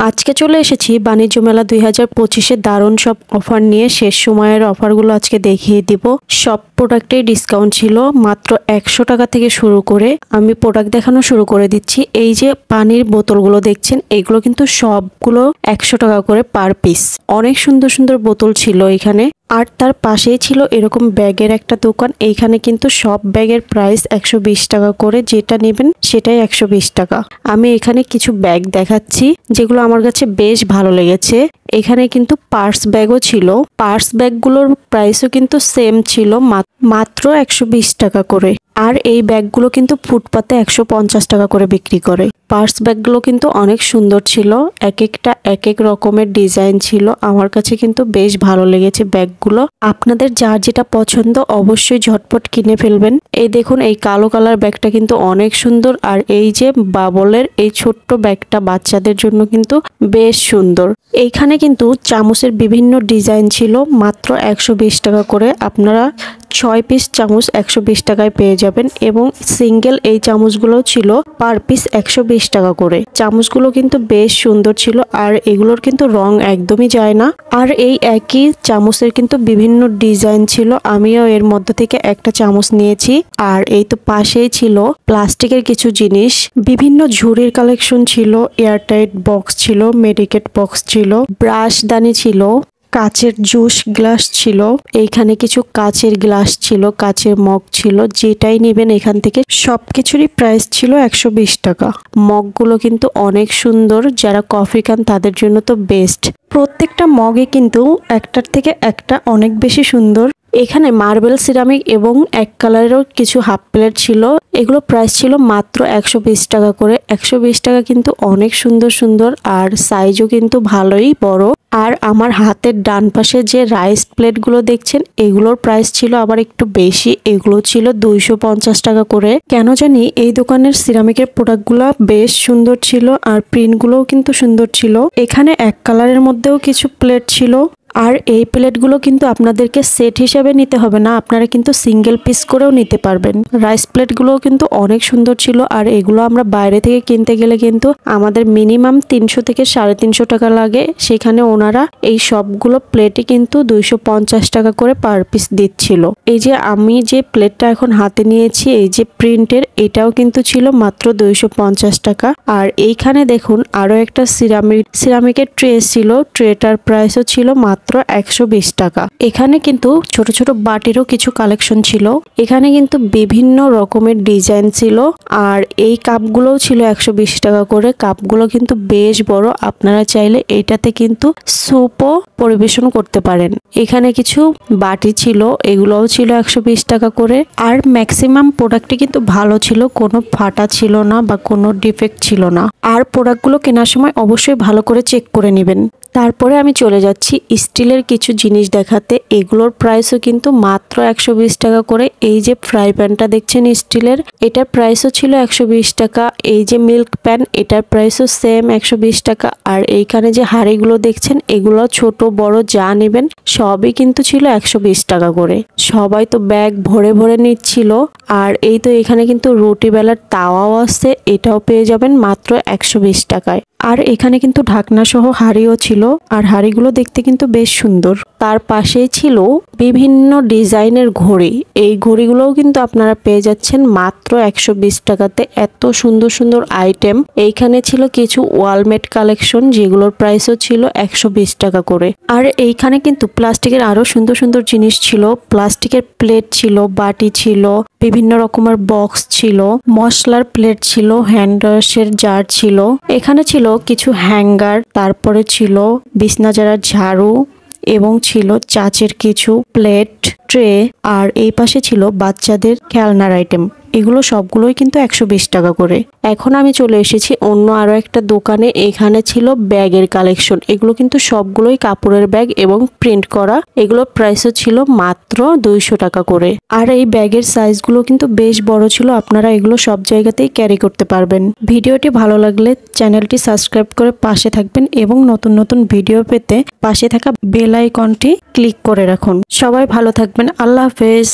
আজকে চলে এসেছি বাণিজ্য মেলা 2025 এর দারুণ সব অফার নিয়ে। শেষ সময়ের অফারগুলো আজকে দেখিয়ে দিব। সব প্রোডাক্টেই ডিসকাউন্ট ছিল, মাত্র 100 টাকা থেকে শুরু করে। আমি প্রোডাক্ট দেখানো শুরু করে দিচ্ছি। এই যে পানির বোতলগুলো দেখছেন, এগুলো কিন্তু সবগুলো 100 টাকা করে পার পিস। অনেক সুন্দর সুন্দর বোতল ছিল এখানে। আর তার পাশেই ছিল এরকম ব্যাগের একটা দোকান। এইখানে কিন্তু সব ব্যাগের প্রাইস 120 টাকা করে, যেটা নেবেন সেটাই 120 টাকা। আমি এখানে কিছু ব্যাগ দেখাচ্ছি যেগুলো আমার কাছে বেশ ভালো লেগেছে। এখানে কিন্তু পার্স ব্যাগও ছিল। পার্স ব্যাগগুলোর প্রাইসও কিন্তু সেম ছিল, মাত্র 120 টাকা করে। আর এই ব্যাগগুলো কিন্তু ফুটপাতে 150 টাকা করে বিক্রি করে। পার্স ব্যাগগুলো কিন্তু অনেক সুন্দর ছিল, এক একটা এক এক রকমের ডিজাইন ছিল। আমার কাছে কিন্তু বেশ ভালো লেগেছে ব্যাগগুলো। আপনাদের যার যেটা পছন্দ অবশ্যই ঝটপট কিনে ফেলবেন। এই দেখুন, এই কালো কালার ব্যাগটা কিন্তু অনেক সুন্দর। আর এই যে বাবলের এই ছোট্ট ব্যাগটা বাচ্চাদের জন্য কিন্তু বেশ সুন্দর। এইখানে কিন্তু চামচের বিভিন্ন ডিজাইন ছিল, মাত্র 120 টাকা করে। আপনারা 6 পিস চামচ 120 টাকায় পেয়ে যাবেন, এবং সিঙ্গেল এই চামচগুলো ছিল পার পিস 120 টাকা করে। চামচগুলো কিন্তু বেশ সুন্দর ছিল, আর এগুলোর কিন্তু রং একদমই যায় না। আর এই একই চামচের কিন্তু বিভিন্ন ডিজাইন ছিল। আমিও এর মধ্যে থেকে একটা চামচ নিয়েছি। আর এই তো পাশেই ছিল প্লাস্টিকের কিছু জিনিস, বিভিন্ন ঝুড়ির কালেকশন ছিল, এয়ারটাইট বক্স ছিল, মেডিকেট বক্স ছিল, ব্রাশ দানি ছিল, কাচের জুস গ্লাস ছিল। এইখানে কিছু কাচের গ্লাস ছিল, কাচের মগ ছিল। যেটাই নেবেন এখান থেকে সবকিছুরই প্রাইস ছিল 120 টাকা। মগগুলো কিন্তু অনেক সুন্দর, যারা কফি খান তাদের জন্য তো বেস্ট। প্রত্যেকটা মগে কিন্তু একটার থেকে একটা অনেক বেশি সুন্দর। এখানে মার্বেল সিরামিক এবং এক কালারেরও কিছু হাফ প্লেট ছিল। এগুলো প্রাইস ছিল মাত্র 120 টাকা করে। 120 টাকা কিন্তু অনেক সুন্দর সুন্দর, আর সাইজও কিন্তু ভালোই বড়। আর আমার হাতের ডান পাশে যে রাইস প্লেটগুলো দেখছেন, এগুলোর প্রাইস ছিল আবার একটু বেশি। এগুলো ছিল 250 টাকা করে। কেন জানি এই দোকানের সিরামিকের প্রোডাক্টগুলো বেশ সুন্দর ছিল, আর প্রিন্টগুলোও কিন্তু সুন্দর ছিল। এখানে এক কালারের মধ্যেও কিছু প্লেট ছিল। আর এই প্লেটগুলো কিন্তু আপনাদেরকে সেট হিসাবে নিতে হবে না, আপনারা কিন্তু সিঙ্গেল পিস করেও নিতে পারবেন। রাইস প্লেটগুলোও কিন্তু অনেক সুন্দর ছিল। আর এগুলো আমরা বাইরে থেকে কিনতে গেলে কিন্তু আমাদের মিনিমাম 300 থেকে 350 টাকা লাগে। সেখানে ওনারা এই সবগুলো প্লেটে কিন্তু 250 টাকা করে পার পিস দিচ্ছিল। এই যে আমি যে প্লেটটা এখন হাতে নিয়েছি, এই যে প্রিন্টের, এটাও কিন্তু ছিল মাত্র 250 টাকা। আর এইখানে দেখুন আরো একটা সিরামিকের ট্রে ছিল। ট্রেটার প্রাইসও ছিল মাত্র 120 টাকা। এখানে কিন্তু ছোট ছোট বাটিরও কিছু কালেকশন ছিল। এখানে কিন্তু বিভিন্ন রকমের ডিজাইন ছিল। আর এই কাপগুলোও ছিল 120 টাকা করে। কাপগুলো কিন্তু বেশ বড়, আপনারা চাইলে এটাতে কিন্তু স্যুপও পরিবেশন করতে পারেন। এখানে কিছু বাটি ছিল, এগুলোও ছিল 120 টাকা করে। আর ম্যাক্সিমাম প্রোডাক্টই কিন্তু ভালো ছিল, কোনো ফাটা ছিল না বা কোনো ডিফেক্ট ছিল না। আর প্রোডাক্টগুলো কেনার সময় অবশ্যই ভালো করে চেক করে নেবেন। তারপরে আমি চলে যাচ্ছি স্টিলের কিছু জিনিস দেখাতে। এগুলোর প্রাইসও কিন্তু মাত্র 120 টাকা করে। এই যে ফ্রাই প্যানটা দেখছেন স্টিলের, এটার প্রাইসও ছিল 120 টাকা। এই যে মিল্ক প্যান, এটার প্রাইসও সেম 120 টাকা। আর এইখানে যে হাঁড়িগুলো দেখছেন, এগুলো ছোট বড় যা নেবেন সবই কিন্তু ছিল 120 টাকা করে। সবাই তো ব্যাগ ভরে ভরে নিচ্ছিল। আর এই তো এখানে কিন্তু রুটি বেলার তাওয়াও আছে, এটাও পেয়ে যাবেন মাত্র 120 টাকায়। আর এখানে কিন্তু ঢাকনা সহ হাঁড়িও ছিল, আর হাঁড়িগুলো দেখতে কিন্তু বেশ সুন্দর। তার পাশেই ছিল বিভিন্ন ডিজাইনের ঘড়ি। এই ঘড়িগুলোও কিন্তু আপনারা পেয়ে যাচ্ছেন মাত্র 120 টাকাতে। এত সুন্দর সুন্দর আইটেম। এইখানে ছিল কিছু ওয়ালমেট কালেকশন, যেগুলোর প্রাইসও ছিল 120 টাকা করে। আর এইখানে কিন্তু প্লাস্টিকের আরো সুন্দর সুন্দর জিনিস ছিল। প্লাস্টিকের প্লেট ছিল, বাটি ছিল, বিভিন্ন রকমের বক্স ছিল, মশলার প্লেট ছিল, হ্যান্ড ওয়াশের জার ছিল। এখানে ছিল কিছু হ্যাঙ্গার, তারপরে ছিল বিছনা ঝাড়ার ঝাড়ু, এবং ছিল চাচের কিছু প্লেট, ট্রে। আর এই পাশে ছিল বাচ্চাদের খেলনার আইটেম। এগুলো সবগুলোই কিন্তু 120 টাকা করে। এখন আমি চলে এসেছি অন্য আরো একটা দোকানে। এখানে ছিল ব্যাগের কালেকশন। এগুলো কিন্তু সবগুলোই কাপড়ের ব্যাগ এবং প্রিন্ট করা। এগুলোর প্রাইসও ছিল মাত্র 200 টাকা করে। আর এই ব্যাগের সাইজগুলো কিন্তু বেশ বড় ছিল, আপনারা এগুলো সব জায়গাতেই ক্যারি করতে পারবেন। ভিডিওটি ভালো লাগলে চ্যানেলটি সাবস্ক্রাইব করে পাশে থাকবেন, এবং নতুন নতুন ভিডিও পেতে পাশে থাকা বেল আইকনটি ক্লিক করে রাখুন। সবাই ভালো থাকবেন। আল্লাহ হাফেজ।